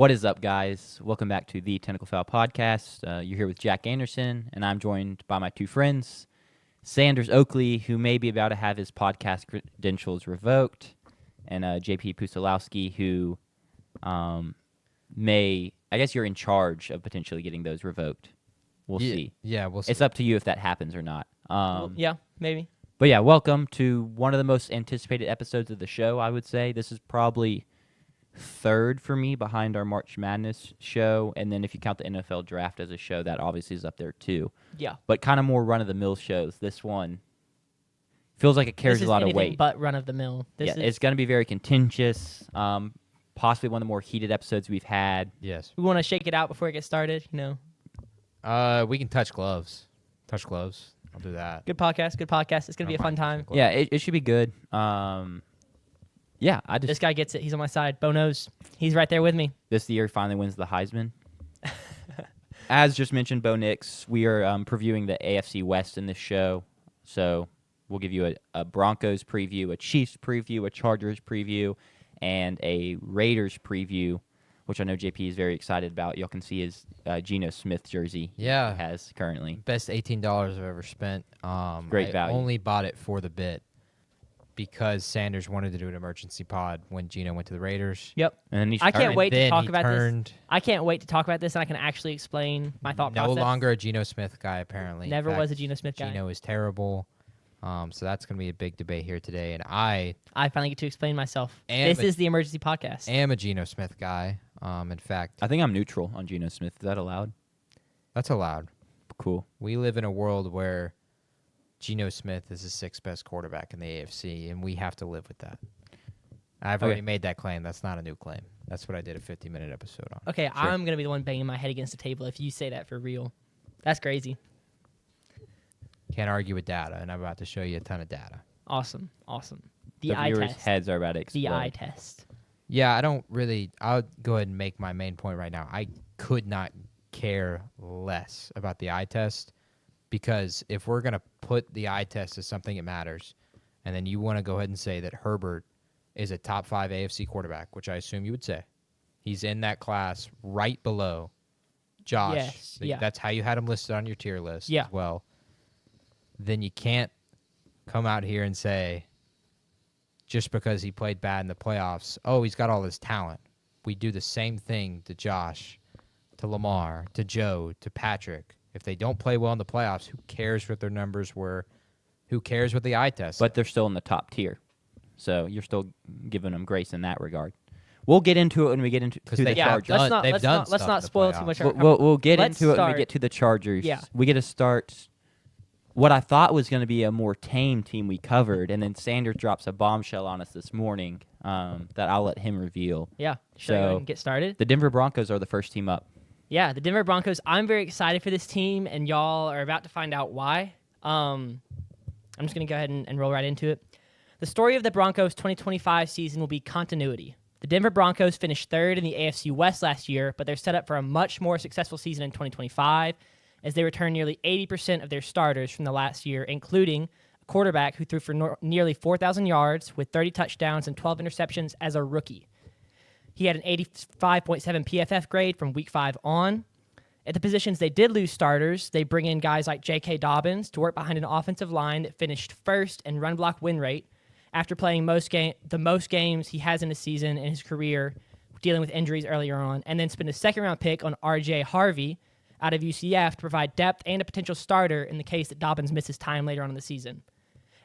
What is up, guys? Welcome back to the Technical Fowl podcast. You're here with Jack Anderson, and I'm joined by my two friends, Sanders Oakley, who may be about to have his podcast credentials revoked, and JP Pusilowski, who I guess you're in charge of potentially getting those revoked. We'll see. Yeah, we'll see. It's up to you if that happens or not. Yeah, maybe. But yeah, welcome to one of the most anticipated episodes of the show, I would say. This is probably third for me behind our March Madness show, and then if you count the NFL draft as a show, that obviously is up there too. Yeah. But kind of more run-of-the-mill shows. This one feels like it carries a lot of weight. But run-of-the-mill. It's going to be very contentious, possibly one of the more heated episodes we've had. Yes. We want to shake it out before it gets started, We can touch gloves. I'll do that. Good podcast. It's going to be a fun time. Yeah, it should be good. Yeah, This guy gets it. He's on my side. Bo knows. He's right there with me. This year finally wins the Heisman. As just mentioned, Bo Nix, we are previewing the AFC West in this show. So we'll give you a Broncos preview, a Chiefs preview, a Chargers preview, and a Raiders preview, which I know JP is very excited about. Y'all can see his Geno Smith jersey he has currently. Best $18 I've ever spent. Great value. I only bought it for the bit because Sanders wanted to do an emergency pod when Geno went to the Raiders. Yep. And I can't wait to talk about this. I can't wait to talk about this, and I can actually explain my thought process. No longer a Geno Smith guy, apparently. Never was a Geno Smith guy. Geno is terrible. So that's going to be a big debate here today. And I finally get to explain myself. This is the emergency podcast. I am a Geno Smith guy. In fact, I think I'm neutral on Geno Smith. Is that allowed? That's allowed. Cool. We live in a world where Geno Smith is the sixth best quarterback in the AFC, and we have to live with that. I've already made that claim. That's not a new claim. That's what I did a 50-minute episode on. Okay, sure. I'm going to be the one banging my head against the table if you say that for real. That's crazy. Can't argue with data, and I'm about to show you a ton of data. Awesome. The eye viewers' test. heads are about to explode. The eye test. Yeah, I'll go ahead and make my main point right now. I could not care less about the eye test, because if we're going to put the eye test as something that matters, and then you want to go ahead and say that Herbert is a top 5 AFC quarterback, which I assume you would say, he's in that class right below Josh. Yes, yeah. That's how you had him listed on your tier list as well. Then you can't come out here and say, just because he played bad in the playoffs, oh, he's got all this talent. We do the same thing to Josh, to Lamar, to Joe, to Patrick. If they don't play well in the playoffs, who cares what their numbers were? Who cares what the eye test? But they're still in the top tier. So you're still giving them grace in that regard. We'll get into it when we get into the Chargers. Let's not spoil too much. We'll get into it when we get to the Chargers. Yeah. We get to start what I thought was going to be a more tame team we covered, and then Sanders drops a bombshell on us this morning that I'll let him reveal. Yeah. Should I go ahead and get started? The Denver Broncos are the first team up. Yeah, the Denver Broncos. I'm very excited for this team, and y'all are about to find out why. I'm just going to go ahead and roll right into it. The story of the Broncos' 2025 season will be continuity. The Denver Broncos finished third in the AFC West last year, but they're set up for a much more successful season in 2025, as they return nearly 80% of their starters from the last year, including a quarterback who threw for nearly 4,000 yards with 30 touchdowns and 12 interceptions as a rookie. He had an 85.7 PFF grade from Week 5 on. At the positions they did lose starters, they bring in guys like J.K. Dobbins to work behind an offensive line that finished first in run block win rate after playing the most games he has in a season in his career, dealing with injuries earlier on, and then spend a second-round pick on R.J. Harvey out of UCF to provide depth and a potential starter in the case that Dobbins misses time later on in the season.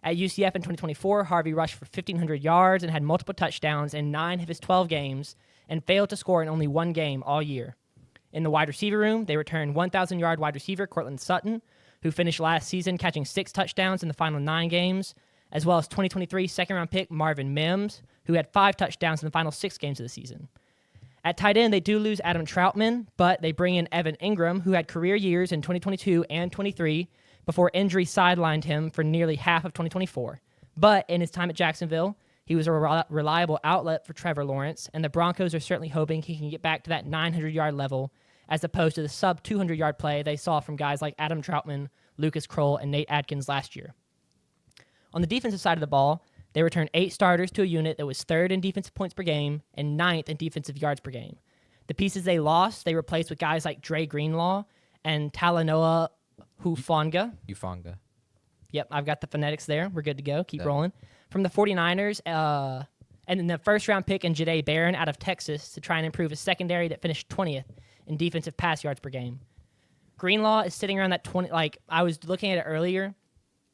At UCF in 2024, Harvey rushed for 1,500 yards and had multiple touchdowns in 9 of his 12 games and failed to score in only one game all year. In the wide receiver room, they returned 1,000-yard wide receiver Cortland Sutton, who finished last season catching 6 touchdowns in the final 9 games, as well as 2023 second-round pick Marvin Mims, who had 5 touchdowns in the final 6 games of the season. At tight end, they do lose Adam Troutman, but they bring in Evan Ingram, who had career years in 2022 and 23 before injury sidelined him for nearly half of 2024. But in his time at Jacksonville, he was a reliable outlet for Trevor Lawrence, and the Broncos are certainly hoping he can get back to that 900-yard level as opposed to the sub-200-yard play they saw from guys like Adam Troutman, Lucas Kroll, and Nate Adkins last year. On the defensive side of the ball, they returned 8 starters to a unit that was 3rd in defensive points per game and 9th in defensive yards per game. The pieces they lost, they replaced with guys like Dre Greenlaw and Talanoa Hufanga. Ufanga. Yep, I've got the phonetics there. We're good to go. Keep Yep. rolling. From the 49ers, and then the first-round pick in Jahdae Barron out of Texas to try and improve a secondary that finished 20th in defensive pass yards per game. Greenlaw is sitting around that 20. Like, I was looking at it earlier.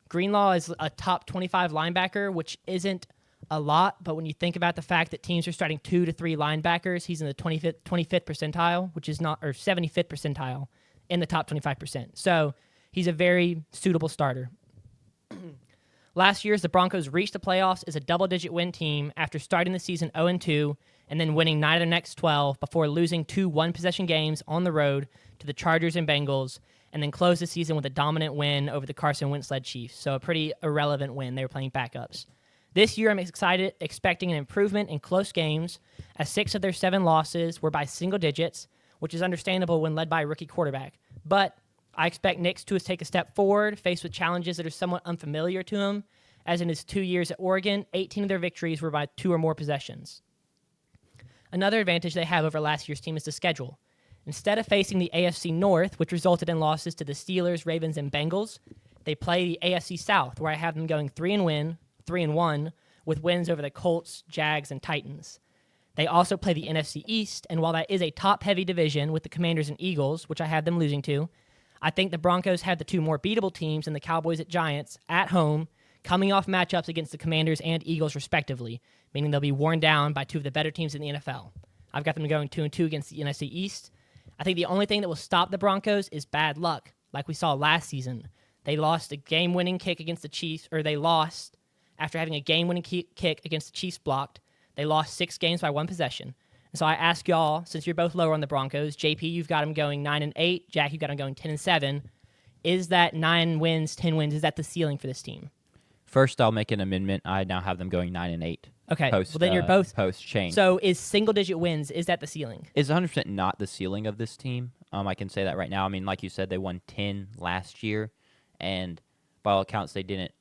Greenlaw is a top 25 linebacker, which isn't a lot, but when you think about the fact that teams are starting 2 to 3 linebackers, he's in the 25th percentile, which is not, or 75th percentile in the top 25%. So he's a very suitable starter. Last year, the Broncos reached the playoffs as a double-digit win team after starting the season 0-2 and then winning 9 of their next 12 before losing 2 one-possession games on the road to the Chargers and Bengals, and then closed the season with a dominant win over the Carson Wentz-led Chiefs. So a pretty irrelevant win. They were playing backups. This year, I'm excited, expecting an improvement in close games, as 6 of their 7 losses were by single digits, which is understandable when led by a rookie quarterback. But I expect Nick to take a step forward, faced with challenges that are somewhat unfamiliar to him, as in his 2 years at Oregon, 18 of their victories were by 2 or more possessions. Another advantage they have over last year's team is the schedule. Instead of facing the AFC North, which resulted in losses to the Steelers, Ravens, and Bengals, they play the AFC South, where I have them going 3-1, with wins over the Colts, Jags, and Titans. They also play the NFC East, and while that is a top-heavy division with the Commanders and Eagles, which I have them losing to, I think the Broncos have the 2 more beatable teams in the Cowboys at Giants at home, coming off matchups against the Commanders and Eagles respectively, meaning they'll be worn down by 2 of the better teams in the NFL. I've got them going 2-2 against the NFC East. I think the only thing that will stop the Broncos is bad luck, like we saw last season. They lost a game-winning kick against the Chiefs, or they lost after having a game-winning kick against the Chiefs blocked. They lost 6 games by 1 possession. And so I ask y'all, since you're both lower on the Broncos, JP, you've got them going 9-8. Jack, you've got them going 10-7. Is that 9 wins, 10 wins, is that the ceiling for this team? First, I'll make an amendment. I now have them going 9-8. Okay, Post, well then you're both post change. So is single-digit wins, is that the ceiling? It's 100% not the ceiling of this team. I can say that right now. I mean, like you said, they won 10 last year, and by all accounts, they didn't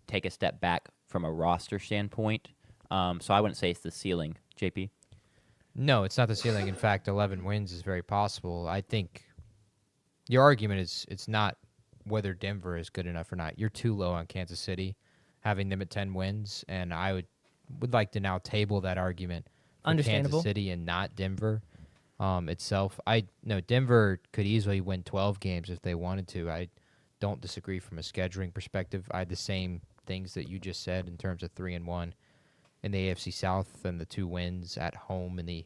take a step back from a roster standpoint. So I wouldn't say it's the ceiling. JP? No, it's not the ceiling. In fact, 11 wins is very possible. I think your argument is it's not whether Denver is good enough or not. You're too low on Kansas City, having them at 10 wins, and I would like to now table that argument for Understandable. Kansas City and not Denver itself. I know Denver could easily win 12 games if they wanted to. I don't disagree from a scheduling perspective. I had the same things that you just said in terms of 3-1 in the AFC South and the 2 wins at home in the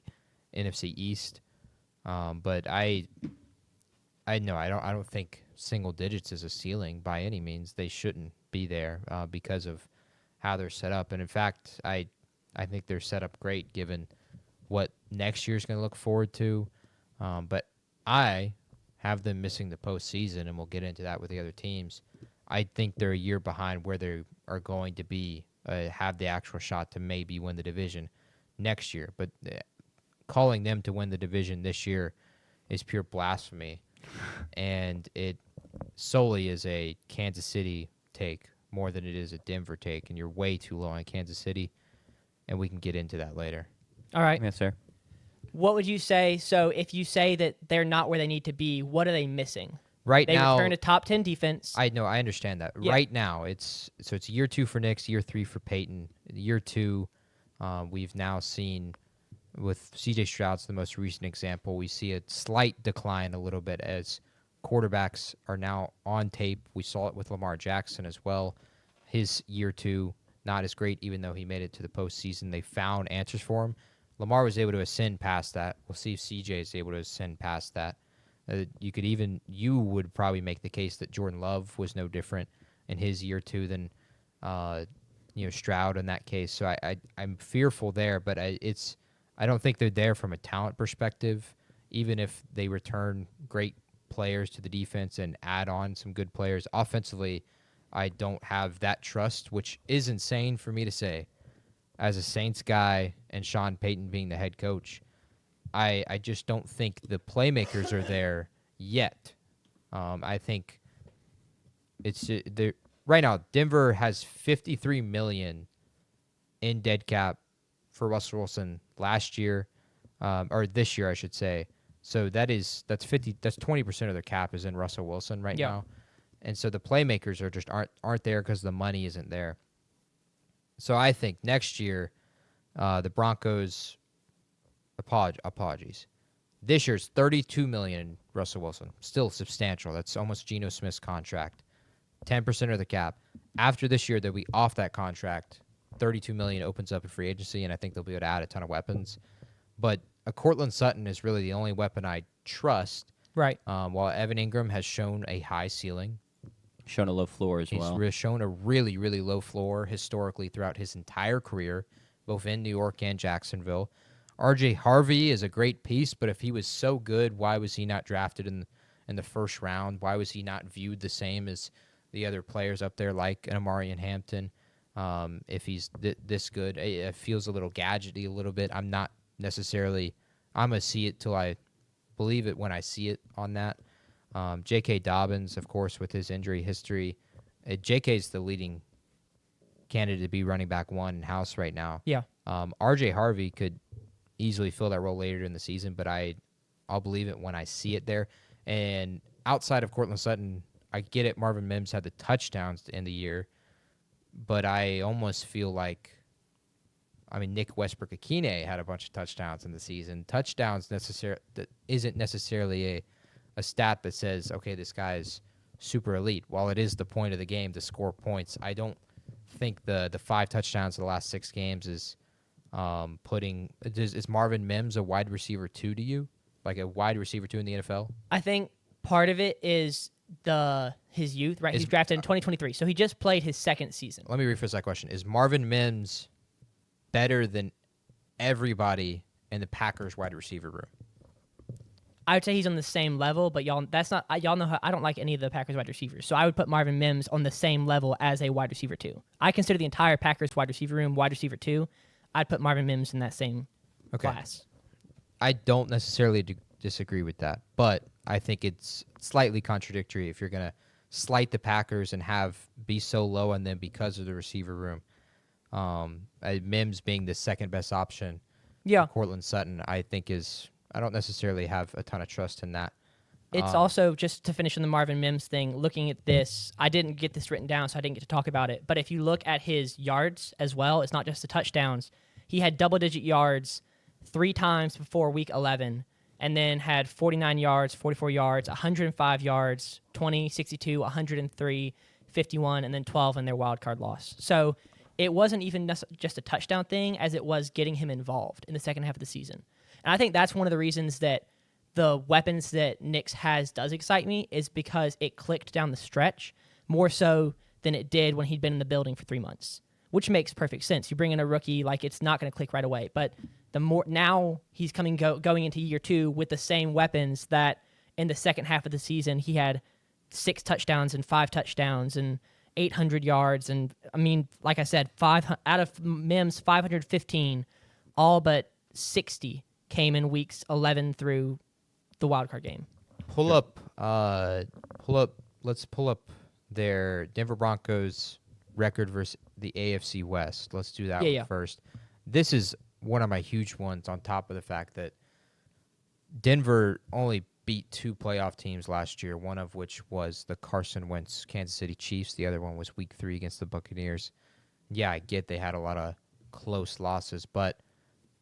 NFC East. But I don't think single digits is a ceiling by any means. They shouldn't be there because of how they're set up. And in fact, I think they're set up great given what next year's going to look forward to. But I have them missing the postseason, and we'll get into that with the other teams. I think they're a year behind where they are going to be, have the actual shot to maybe win the division next year. But calling them to win the division this year is pure blasphemy. And it solely is a Kansas City take more than it is a Denver take. And you're way too low on Kansas City, and we can get into that later. All right. Yes, sir. What would you say? So if you say that they're not where they need to be, what are they missing? Right They now, return a top 10 defense. I know, I understand that. Yeah. Right now, it's year 2 for Nick, year 3 for Peyton. Year 2, we've now seen with C.J. Stroud's the most recent example. We see a slight decline a little bit as quarterbacks are now on tape. We saw it with Lamar Jackson as well. His year 2, not as great, even though he made it to the postseason. They found answers for him. Lamar was able to ascend past that. We'll see if C.J. is able to ascend past that. You would probably make the case that Jordan Love was no different in his year 2 than, Stroud in that case. So I'm fearful there, but I don't think they're there from a talent perspective. Even if they return great players to the defense and add on some good players offensively, I don't have that trust, which is insane for me to say. As a Saints guy and Sean Payton being the head coach, I just don't think the playmakers are there yet. I think it's right now. Denver has $53 million in dead cap for Russell Wilson last year. or this year I should say. So that's 20% of their cap is in Russell Wilson right Yeah. now, and so the playmakers are just aren't there because the money isn't there. So I think next year, the Broncos. Apologies. This year's $32 million. Russell Wilson, still substantial. That's almost Geno Smith's contract. 10% of the cap. After this year, they'll be off that contract. $32 million opens up in free agency, and I think they'll be able to add a ton of weapons. But a Cortland Sutton is really the only weapon I trust. Right. While Evan Ingram has shown a high ceiling, Shown a low floor as well. he's shown a really, really low floor historically throughout his entire career, both in New York and Jacksonville. R.J. Harvey is a great piece, but if he was so good, why was he not drafted in the first round? Why was he not viewed the same as the other players up there like an Amari and Hampton? If he's this good, it feels a little gadgety a little bit. I'm not necessarily – I'm going to see it till I believe it when I see it on that. J.K. Dobbins, of course, with his injury history. J.K.'s the leading candidate to be running back one in-house right now. Yeah. R.J. Harvey could easily fill that role later in the season, but I'll believe it when I see it there. And outside of Cortland Sutton, I get it. Marvin Mims had the touchdowns to end the year, but I almost feel like, Nick Westbrook-Akine had a bunch of touchdowns in the season. Touchdowns that isn't necessarily a stat that says, okay, this guy's super elite. While it is the point of the game to score points, I don't think the 5 touchdowns in the last 6 games is is Marvin Mims a wide receiver 2 to you? Like a wide receiver 2 in the NFL? I think part of it is his youth, right? He's drafted in 2023, so he just played his second season. Let me rephrase that question. Is Marvin Mims better than everybody in the Packers wide receiver room? I would say he's on the same level, but y'all know how I don't like any of the Packers wide receivers, so I would put Marvin Mims on the same level as a wide receiver 2. I consider the entire Packers wide receiver room wide receiver 2. I'd put Marvin Mims in that same class. I don't necessarily disagree with that, but I think it's slightly contradictory if you're going to slight the Packers and be so low on them because of the receiver room. Mims being the second best option. Yeah. Cortland Sutton, I think I don't necessarily have a ton of trust in that. It's also, just to finish on the Marvin Mims thing, looking at this, I didn't get this written down, so I didn't get to talk about it. But if you look at his yards as well, it's not just the touchdowns. He had double-digit yards 3 times before Week 11, and then had 49 yards, 44 yards, 105 yards, 20, 62, 103, 51, and then 12 in their wild card loss. So it wasn't even just a touchdown thing as it was getting him involved in the second half of the season. And I think that's one of the reasons that the weapons that Knicks has does excite me, is because it clicked down the stretch more so than it did when he'd been in the building for 3 months, which makes perfect sense. You bring in a rookie, like, it's not going to click right away. But the more now he's going into year 2 with the same weapons that in the second half of the season he had 6 touchdowns and 5 touchdowns and 800 yards. And like I said, out of Mims, 515, all but 60 came in weeks 11 through the wild card game. Let's pull up their Denver Broncos record versus the AFC West. Let's do that one first. This is one of my huge ones, on top of the fact that Denver only beat 2 playoff teams last year, one of which was the Carson Wentz Kansas City Chiefs. The other one was Week 3 against the Buccaneers. Yeah, I get they had a lot of close losses, but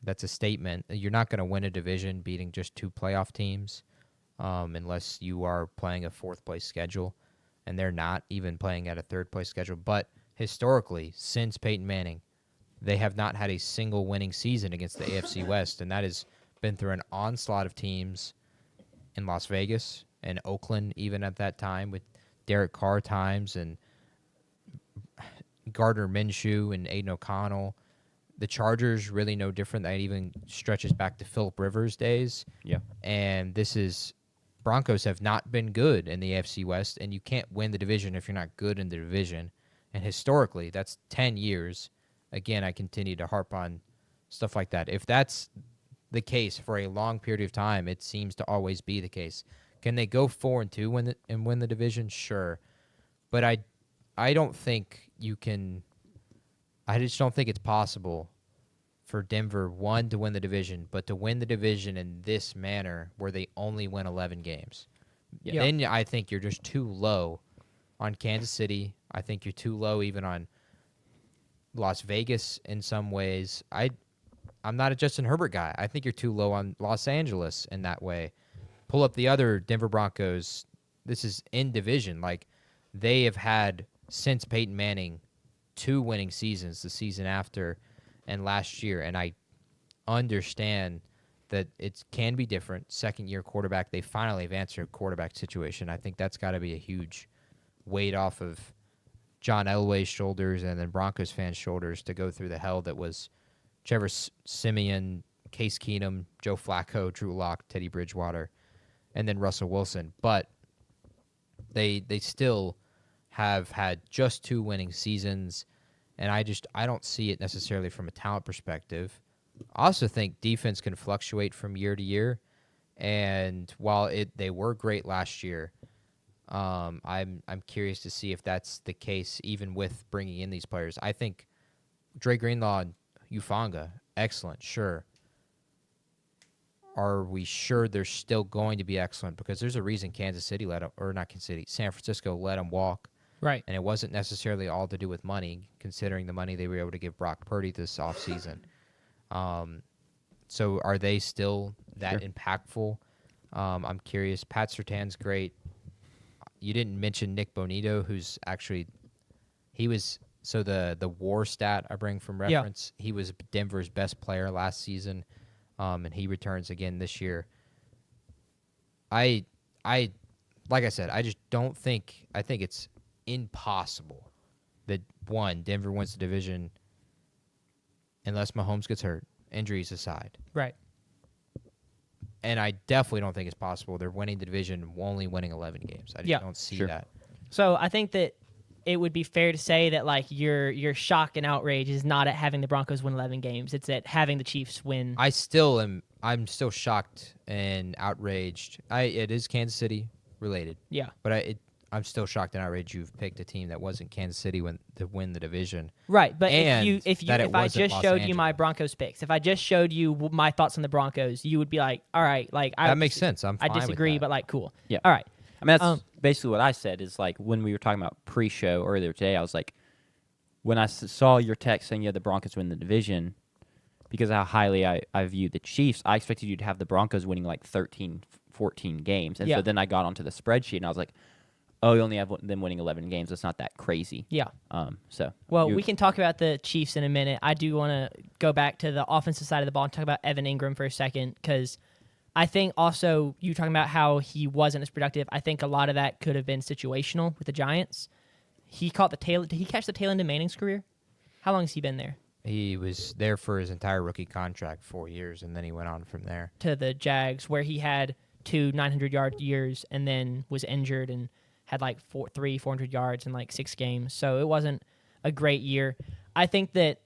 that's a statement. You're not going to win a division beating just 2 playoff teams unless you are playing a 4th-place schedule, and they're not even playing at a 3rd-place schedule. But historically, since Peyton Manning, they have not had a single winning season against the AFC West, and that has been through an onslaught of teams in Las Vegas and Oakland, even at that time, with Derek Carr times and Gardner Minshew and Aiden O'Connell. The Chargers, really no different. That even stretches back to Phillip Rivers days. Yeah. And Broncos have not been good in the AFC West, and you can't win the division if you're not good in the division. And historically, that's 10 years. Again, I continue to harp on stuff like that. If that's the case for a long period of time, it seems to always be the case. Can they go 4-2 and win the division? Sure. But I don't think you can. I just don't think it's possible for Denver, one, to win the division, but to win the division in this manner where they only win 11 games. Yeah. Then I think you're just too low on Kansas City. I think you're too low even on Las Vegas in some ways. I'm not a Justin Herbert guy. I think you're too low on Los Angeles in that way. Pull up the other Denver Broncos. This is in division. Like, they have had, since Peyton Manning, 2 winning seasons, the season after and last year. And I understand that it can be different. Second-year quarterback, they finally have answered a quarterback situation. I think that's got to be a huge weight off of John Elway's shoulders and then Broncos fans' shoulders to go through the hell that was Trevor Siemian, Case Keenum, Joe Flacco, Drew Lock, Teddy Bridgewater, and then Russell Wilson. But they still have had just 2 winning seasons, and I don't see it necessarily from a talent perspective. I also think defense can fluctuate from year to year, and while they were great last year, I'm curious to see if that's the case even with bringing in these players. I think Dre Greenlaw and Ufanga, excellent, sure. Are we sure they're still going to be excellent? Because there's a reason Kansas City San Francisco let them walk. Right. And it wasn't necessarily all to do with money, considering the money they were able to give Brock Purdy this offseason. So are they still that impactful? I'm curious. Pat Surtain's great. You didn't mention Nick Bonito, who's actually the WAR stat I bring from reference. He was Denver's best player last season, and he returns again this year. Like I said, I just don't think. I think it's impossible that Denver wins the division unless Mahomes gets hurt, injuries aside. Right. And I definitely don't think it's possible they're winning the division, only winning 11 games. I just don't see that. So I think that it would be fair to say that like your shock and outrage is not at having the Broncos win 11 games. It's at having the Chiefs win. I'm still shocked and outraged. It is Kansas City related. Yeah. But I'm still shocked and outraged you've picked a team that wasn't Kansas City to win the division. Right, but And if I just showed you my Broncos picks, if I just showed you my thoughts on the Broncos, you would be like, all right, like that makes sense. I'm fine I disagree, with that. but like cool. Yeah. All right. I mean, that's basically what I said is like when we were talking about pre-show earlier today, I was like, when I saw your text saying you had the Broncos win the division, because of how highly I view the Chiefs, I expected you to have the Broncos winning like 13, 14 games. And so then I got onto the spreadsheet and I was like, oh, you only have them winning 11 games. That's not that crazy. Yeah. Well, we can talk about the Chiefs in a minute. I do want to go back to the offensive side of the ball and talk about Evan Ingram for a second, because I think also you talking about how he wasn't as productive. I think a lot of that could have been situational with the Giants. He caught the tail. Did he catch the tail end of Manning's career? How long has he been there? He was there for his entire rookie contract, 4 years, and then he went on from there to the Jags, where he had 2 900-yard years and then was injured and had like 400 yards in like 6 games. So it wasn't a great year. I think that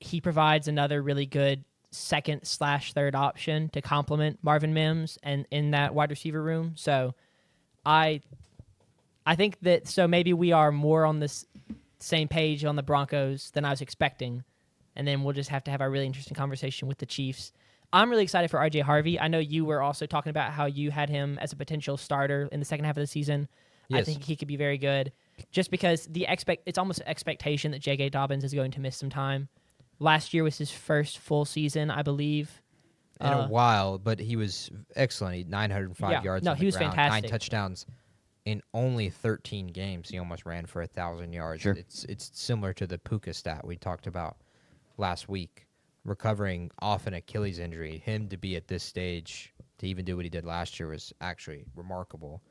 he provides another really good second/third option to complement Marvin Mims and in that wide receiver room. So I think that maybe we are more on this same page on the Broncos than I was expecting. And then we'll just have to have a really interesting conversation with the Chiefs. I'm really excited for RJ Harvey. I know you were also talking about how you had him as a potential starter in the second half of the season. Yes. I think he could be very good, just because it's almost an expectation that J.K. Dobbins is going to miss some time. Last year was his first full season, I believe. In a while, but he was excellent. He had 905 yards. No, on he the was ground, fantastic. 9 touchdowns in only 13 games. He almost ran for 1,000 yards. Sure. It's similar to the Puka stat we talked about last week, recovering off an Achilles injury. Him to be at this stage to even do what he did last year was actually remarkable.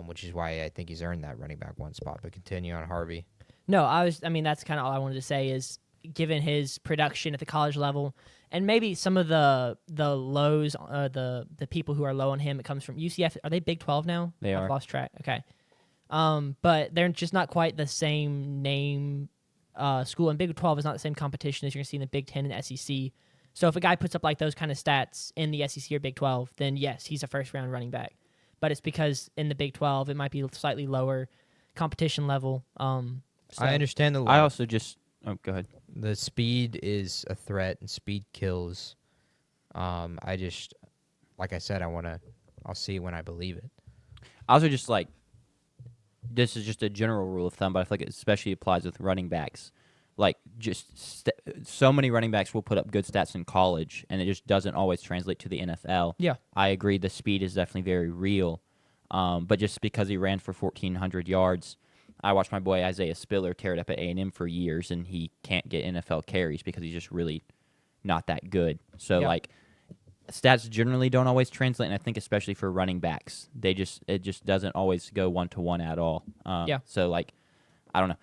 Which is why I think he's earned that running back 1 spot. But continue on Harvey. No, that's kind of all I wanted to say is, given his production at the college level, and maybe some of the lows, the people who are low on him, it comes from UCF. Are they Big 12 now? They are. I've lost track. Okay. But they're just not quite the same name school, and Big 12 is not the same competition as you're going to see in the Big 10 and the SEC. So if a guy puts up like those kind of stats in the SEC or Big 12, then yes, he's a first-round running back. But it's because in the Big 12, it might be slightly lower competition level. I understand the. I also just Oh, go ahead. The speed is a threat, and speed kills. I just, like I said, I'll see it when I believe it. Also, just like this is just a general rule of thumb, but I feel like it especially applies with running backs. Like, so many running backs will put up good stats in college, and it just doesn't always translate to the NFL. Yeah. I agree. The speed is definitely very real, but just because he ran for 1,400 yards, I watched my boy Isaiah Spiller tear it up at A&M for years, and he can't get NFL carries because he's just really not that good. So, Yeah. like, stats generally don't always translate, and I think especially for running backs, it just doesn't always go one-to-one at all. Yeah. So, like, I don't know.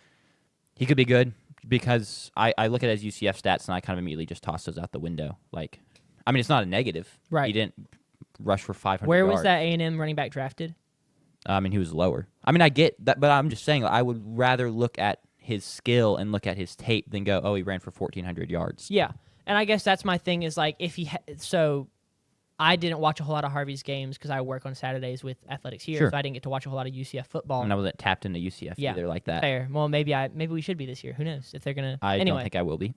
He could be good because I look at his UCF stats, and I kind of immediately just toss those out the window. Like, I mean, it's not a negative. Right. He didn't rush for 500 Where yards. was that A&M running back drafted? I mean, he was lower. I mean, I get that, but I'm just saying I would rather look at his skill and look at his tape than go, oh, he ran for 1,400 yards. Yeah. And I guess that's my thing is like if he so I didn't watch a whole lot of Harvey's games because I work on Saturdays with athletics here, Sure. so I didn't get to watch a whole lot of UCF football. And I wasn't tapped into UCF Yeah. either like that. Fair. Well, maybe we should be this year. Who knows if they're gonna? I anyway, don't think I will be.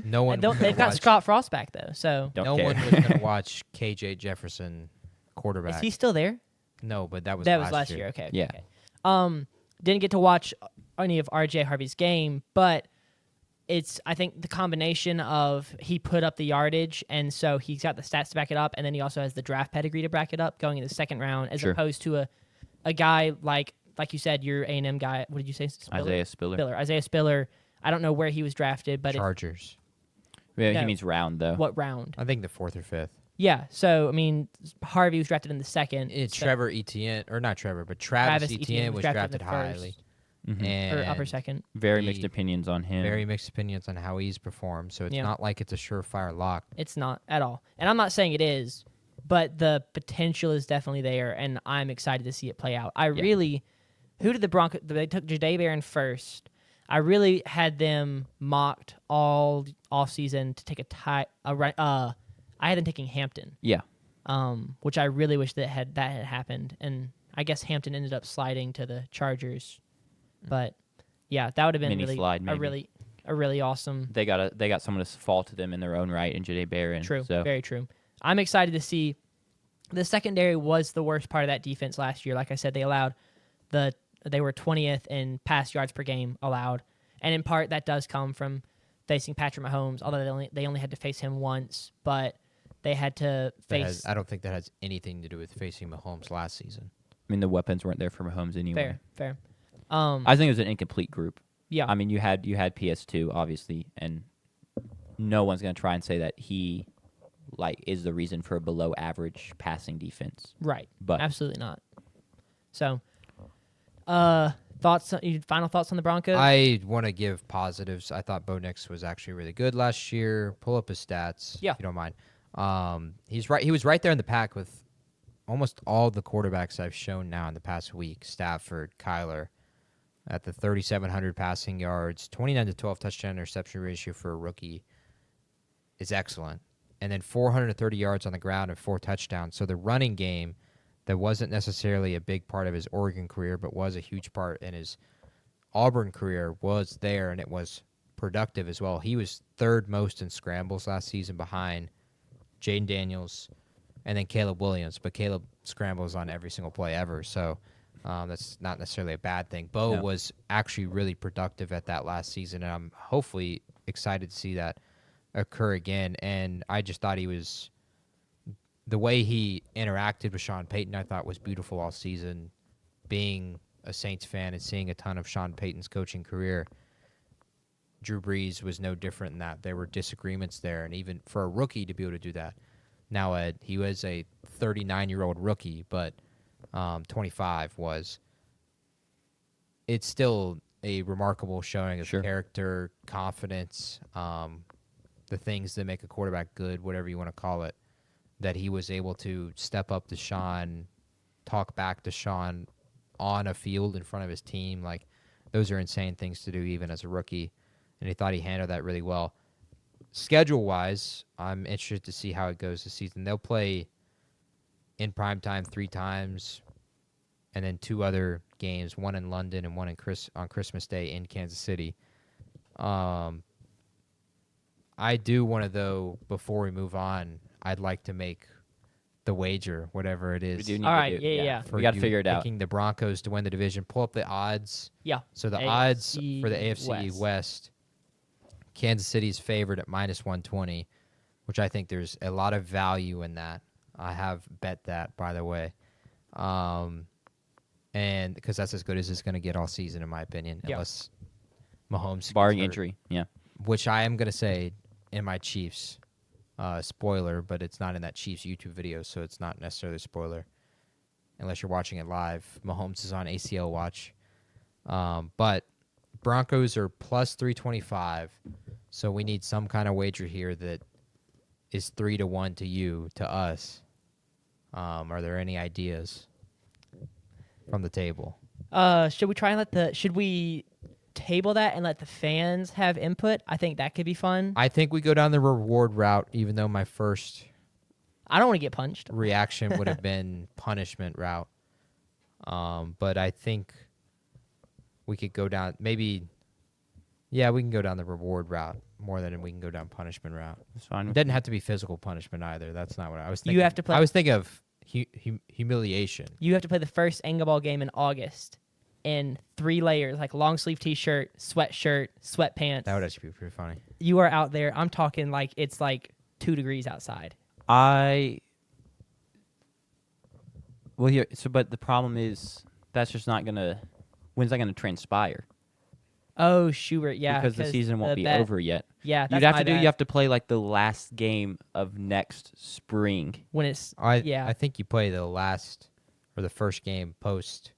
No one. was they've gonna got watch, Scott Frost back though, so Don't no care. one was going to watch KJ Jefferson quarterback. is he still there? No, but that was last year. Okay. Yeah. Okay. Didn't get to watch any of RJ Harvey's game, but I think the combination of he put up the yardage, and so he's got the stats to back it up, and then he also has the draft pedigree to back it up going in the second round, as Sure. opposed to a guy like you said, your A&M guy. What did you say? Isaiah Spiller. Isaiah Spiller. I don't know where he was drafted, but Chargers. Yeah, No. he means round, though. what round? I think the 4th or 5th. Yeah. So I mean, Harvey was drafted in the second. It's so- Trevor Etienne, or not Trevor, but Travis Etienne was drafted in the first, highly. Mhm. And or upper second. Very he- mixed opinions on him. Very mixed opinions on how he's performed. So it's Yeah. not like it's a surefire lock. It's not at all. And I'm not saying it is, but the potential is definitely there, and I'm excited to see it play out. Who did the Broncos, they took Jahdae Barron first. I really had them mocked all season to take I had them taking Hampton, Yeah. which I really wish that had happened. And I guess Hampton ended up sliding to the Chargers. But yeah, that would have been Mini really slide, maybe. a really awesome. They got someone to fall to them in their own right in Jahdae Barron. True, So very true. I'm excited to see. The secondary was the worst part of that defense last year. Like I said, they were 20th in pass yards per game allowed, and in part that does come from facing Patrick Mahomes. Although they only had to face him once, but they had to face. I don't think that has anything to do with facing Mahomes last season. I mean, the weapons weren't there for Mahomes anyway. Fair. I think it was an incomplete group. Yeah. I mean, you had PS2 obviously, and no one's gonna try and say that he is the reason for a below average passing defense. Right. But Absolutely not. So, final thoughts on the Broncos? I want to give positives. I thought Bo Nix was actually really good last year. Pull up his stats, Yeah. if you don't mind. He's right. He was right there in the pack with almost all the quarterbacks I've shown now in the past week. Stafford, Kyler, at the 3,700 passing yards, 29-12 touchdown interception ratio for a rookie is excellent. And then 430 yards on the ground and 4 touchdowns. So the running game that wasn't necessarily a big part of his Oregon career, but was a huge part in his Auburn career, was there, and it was productive as well. He was third most in scrambles last season behind Jaden Daniels and then Caleb Williams. But Caleb scrambles on every single play ever, so that's not necessarily a bad thing. Bo was actually really productive at that last season, and I'm hopefully excited to see that occur again. And I just thought the way he interacted with Sean Payton, I thought was beautiful all season. Being a Saints fan and seeing a ton of Sean Payton's coaching career, Drew Brees was no different in that. There were disagreements there, and even for a rookie to be able to do that. Now, he was a 39-year-old rookie, but 25 was. It's still a remarkable showing of character, confidence, the things that make a quarterback good, whatever you want to call it, that he was able to step up to Sean, talk back to Sean on a field in front of his team. Like, those are insane things to do even as a rookie, and he thought he handled that really well. Schedule-wise, I'm interested to see how it goes this season. They'll play in primetime 3 times, and then 2 other games, one in London and one on Christmas Day in Kansas City. I do want to, though, before we move on, I'd like to make the wager, whatever it We is. do need All to right, do, yeah. We got to you figure it out. picking the Broncos to win the division. Pull up the odds. Yeah. So the AFC odds for the AFC West. West, Kansas City's favored at -120, which I think there's a lot of value in that. I have bet that, by the way. And because that's as good as it's going to get all season, in my opinion, Yeah. unless Mahomes gets Barring hurt, injury, yeah. which I am going to say in my Chiefs spoiler, but it's not in that Chiefs YouTube video, so it's not necessarily a spoiler unless you're watching it live. Mahomes is on ACL watch. But Broncos are +325, so we need some kind of wager here that is 3-1 to you, to us. Are there any ideas from the table? Should we try and should we table that and let the fans have input? I think that could be fun. I think we go down the reward route, even though my first I don't want to get punched. reaction would have been punishment route. But I think we could go down we can go down the reward route more than we can go down punishment route. That's fine. It with doesn't me. have to be physical punishment either. That's not what I was thinking. You have to play. I was thinking of humiliation. You have to play the first Engel game in August in 3 layers, like long sleeve T-shirt, sweatshirt, sweatpants. That would actually be pretty funny. You are out there. I'm talking like it's like 2 degrees outside. Well, here. So, but the problem is that's just not gonna. When's that gonna transpire? Oh, Schubert, yeah. Because the season won't be bet- over yet. Yeah, that's You'd have my to do. bad. You have to play like the last game of next spring. when it's I think you play the last or the first game post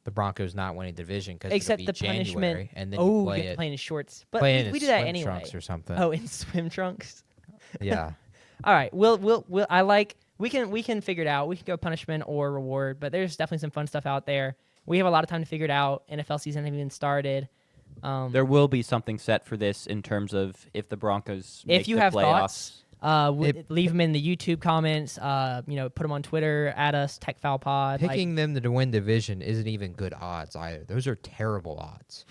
the Broncos not winning the division because except the January, punishment. and then Oh, you play you have to it. play in shorts, but Play in we his do that swim anyway. trunks or something. Oh, in swim trunks. Yeah. All right, we'll I like we can figure it out. We can go punishment or reward, but there's definitely some fun stuff out there. We have a lot of time to figure it out. NFL season hasn't even started. There will be something set for this in terms of if the Broncos make If you the have playoffs. thoughts, leave them in the YouTube comments. Put them on Twitter. Add us Tech Foul Pod. Picking them to win division isn't even good odds either. Those are terrible odds.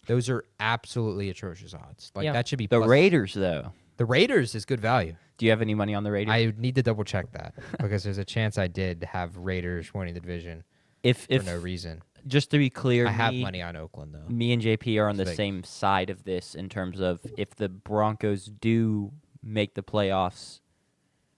Those are absolutely atrocious odds. Like Yeah. that should be The plus- Raiders, though. The Raiders is good value. Do you have any money on the Raiders? I need to double check that because there's a chance I did have Raiders winning the division if for no reason. just to be clear, I have money on Oakland though. Me and JP are on the Like- same side of this in terms of if the Broncos do make the playoffs,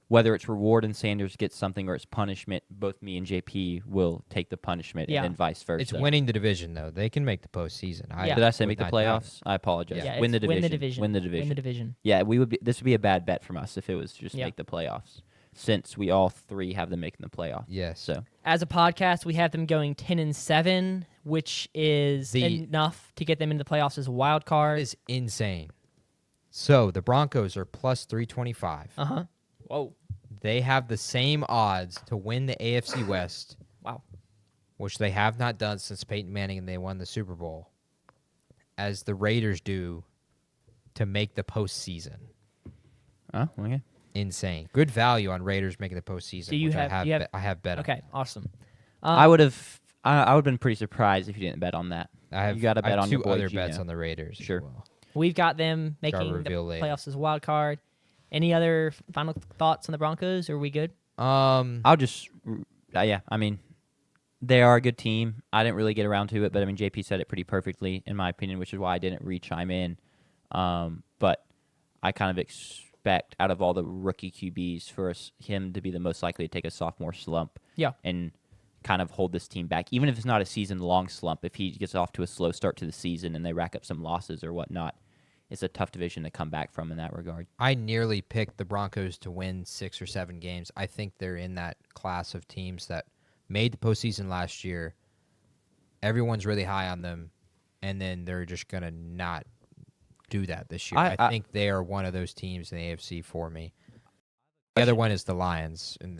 whether it's reward and Sanders gets something or it's punishment, both me and JP will take the punishment Yeah. and then vice versa. It's winning the division though. They can make the postseason. Yeah. Did I say would make the not doubt playoffs? I apologize. Yeah, Win the it's division. Win the division. Win the division. Win the division. Yeah, this would be a bad bet from us if it was just Yeah. make the playoffs, since we all three have them making the playoffs. Yes. So As a podcast, we have them going 10-7, which is enough to get them into the playoffs as a wild That card. is insane. So the Broncos are +325. Whoa. They have the same odds to win the AFC West, Wow. which they have not done since Peyton Manning and they won the Super Bowl, as the Raiders do to make the postseason. oh, okay. Insane. Good value on Raiders making the postseason. Do you which have- I do you have- I have bet on. Okay, awesome. I would have been pretty surprised if you didn't bet on that. I have, You gotta bet I have on two your boy other Gino. bets on the Raiders. Sure. As well. We've got them Which I'll making the reveal later. playoffs as a wild card. Any other final thoughts on the Broncos? Are we good? I'll just, yeah. I mean, they are a good team. I didn't really get around to it, but I mean, JP said it pretty perfectly, in my opinion, which is why I didn't re-chime in. But I kind of expect out of all the rookie QBs for him to be the most likely to take a sophomore slump. Yeah. And kind of hold this team back, even if it's not a season-long slump. If he gets off to a slow start to the season and they rack up some losses or whatnot, it's a tough division to come back from in that regard. I nearly picked the Broncos to win 6 or 7 games. I think they're in that class of teams that made the postseason last year. Everyone's really high on them, and then they're just going to not do that this year. I think they are one of those teams in the AFC for me. The other one is the Lions in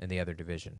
the other division.